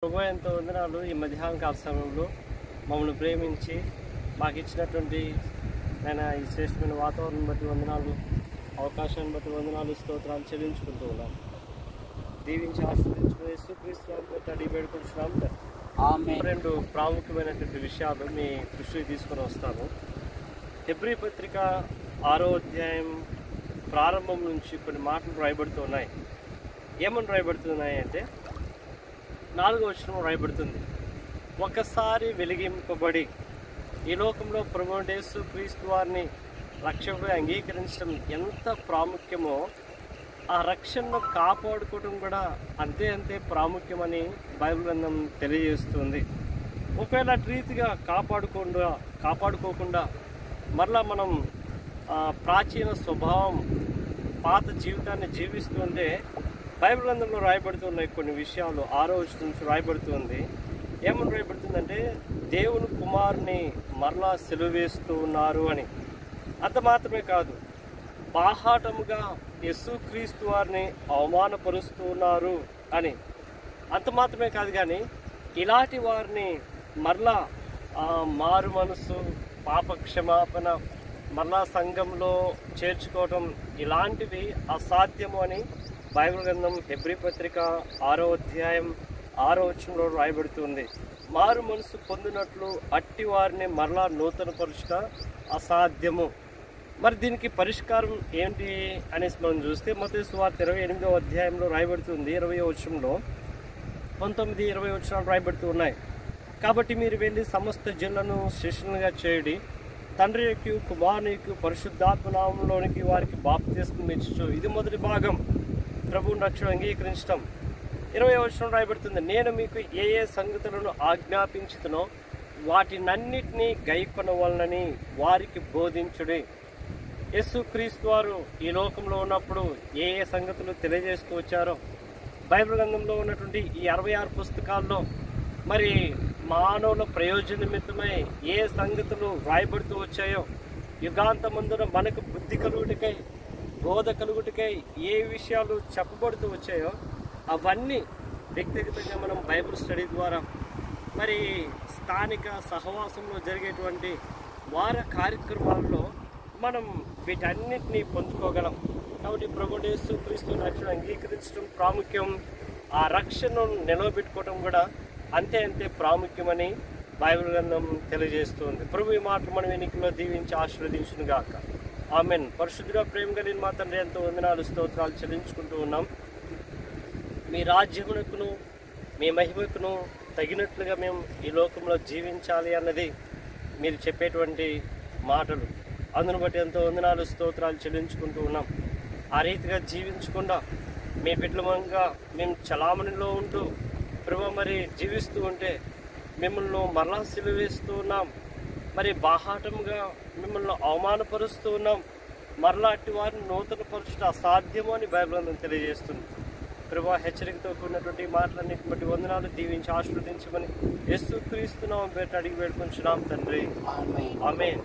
ప్రభు ఎంతో వందనాలు. ఈ మధ్యాహ్న కాల సమయంలో మమ్మల్ని ప్రేమించి మాకు ఇచ్చినటువంటి నేను ఈ శ్రేష్టమైన వాతావరణం బట్టి వందనాలు, అవకాశాన్ని బట్టి వందనాలు, స్తోత్రాలు చెల్లించుకుంటూ ఉన్నాం. దీవించి ఆశీర్వదించుకుని యేసుక్రీస్తు బట్టి అడిగి పెట్టుకుంటున్నాం. రెండు ప్రాముఖ్యమైనటువంటి విషయాలు మీ దృష్టికి తీసుకొని వస్తాను. హెబ్రీ పత్రిక 6వ అధ్యాయం ప్రారంభం నుంచి కొన్ని మాటలు రాయబడుతూ ఉన్నాయి. ఏమని రాయబడుతున్నాయి అంటే 4వ వచనం రాయబడుతుంది. ఒకసారి వెలిగింపబడి ఈ లోకంలో ప్రభువైన యేసుక్రీస్తు వారిని రక్షకుడిగా అంగీకరించడం ఎంత ప్రాముఖ్యమో ఆ రక్షణను కాపాడుకోవడం కూడా అంతే ప్రాముఖ్యమని బైబిల్ గ్రంథం తెలియజేస్తుంది. ఒకవేళ అటు రీతిగా కాపాడుకోకుండా మరలా మనం ప్రాచీన స్వభావం పాత జీవితాన్ని జీవిస్తుంటే బైబిల్ గ్రంథంలో రాయబడుతున్నాయి కొన్ని విషయాలు. 6వ వచనం నుంచి రాయబడుతుంది. ఏమని రాయబడుతుందంటే దేవుని కుమారుని మరలా సిలువేస్తూ ఉన్నారు అని. అంత మాత్రమే కాదు, బాహాటముగా యేసుక్రీస్తు వారిని అవమానపరుస్తూ ఉన్నారు అని. అంత మాత్రమే కాదు కానీ ఇలాంటి వారిని మరలా మారు మనసు, పాప క్షమాపణ, మరలా సంఘంలో చేర్చుకోవటం ఇలాంటివి అసాధ్యము అని బైబిల్ గ్రంథం హెబ్రీ పత్రిక 6వ అధ్యాయం 6వ వచనంలో రాయబడుతుంది. మారు మనసు పొందినట్లు అట్టి వారిని మరలా నూతనపరుచుట అసాధ్యము. మరి దీనికి పరిష్కారం ఏంటి అనేసి మనం చూస్తే మత్తయి సువార్త 28వ అధ్యాయంలో రాయబడుతుంది. 20వ వచనంలో 19, 20 వచనాలు రాయబడుతూ ఉన్నాయి. కాబట్టి మీరు వెళ్ళి సమస్త జనులను శిష్యులుగా చేయుడి, తండ్రి యొక్క కుమారుని యొక్క పరిశుద్ధాత్మ నామములోనికి వారికి బాప్తిస్మం ఇచ్చుచు. ఇది మొదటి భాగం, ప్రభువుని రక్షణ అంగీకరించడం. 20వ వచనం రాయబడుతుంది. నేను మీకు ఏ సంగతులను ఆజ్ఞాపించుతునో వాటినన్నిటినీ గైకొనవలనని వారికి బోధించుడి. యేసుక్రీస్తు వారు ఈ లోకంలో ఉన్నప్పుడు ఏ సంగతులు తెలియజేస్తూ వచ్చారో బైబిల్ గ్రంథంలో ఉన్నటువంటి ఈ 66 పుస్తకాల్లో మరి మానవుల ప్రయోజన నిమిత్తమై ఏ సంగతులు రాయబడుతూ వచ్చాయో, యుగాంతమందున మనకు బుద్ధి కలుగుటకై, బోధ కలుగుటకై ఏ విషయాలు చెప్పబడుతూ వచ్చాయో అవన్నీ వ్యక్తిగతంగా మనం బైబిల్ స్టడీ ద్వారా మరి స్థానిక సహవాసంలో జరిగేటువంటి వార కార్యక్రమాల్లో మనం వీటన్నిటినీ పొందుకోగలం. కాబట్టి ప్రభువైన యేసుక్రీస్తు రక్షణ అంగీకరించడం ప్రాముఖ్యం, ఆ రక్షణను నిలవబెట్టుకోవడం కూడా అంతే ప్రాముఖ్యమని బైబిల్ గ్రంథం తెలియజేస్తుంది. ప్రభు ఈ మాట మనం ఎన్నికల్లో దీవించి ఆశీర్వదించును గాక. ఆమెన్. పరిశుద్ధుడా, ప్రేమ కలిగిన మా తండ్రి ఎంతో వందనాలు, స్తోత్రాలు చెల్లించుకుంటూ ఉన్నాం. మీ రాజ్యమునకును మీ మహిమకును తగినట్లుగా మేము ఈ లోకంలో జీవించాలి అన్నది మీరు చెప్పేటువంటి మాటలు. అందును బట్టి ఎంతో వందనాలు, స్తోత్రాలు చెల్లించుకుంటూ ఉన్నాం. ఆ రీతిగా జీవించకుండా మీ బిడ్డలంగా మేము చలామణిలో ఉంటూ ప్రభు మరి జీవిస్తూ ఉంటే మిమ్మల్ని మరలా సిలువేస్తూ ఉన్నాం, మరి బాహాటంగా మిమ్మల్ని అవమానపరుస్తూ ఉన్నాం. మరలా అట్టి వారిని నూతన పరుచుట అసాధ్యము అని బైబిల్ తెలియజేస్తుంది. ప్రభు హెచ్చరికతో కూడినటువంటి మాటలన్నిటిని బట్టి వందనాలు, దీవించి ఆశీర్వదించమని యేసుక్రీస్తు నామమున అడిగి వేడుకొంచున్నాం తండ్రి. ఆమేన్.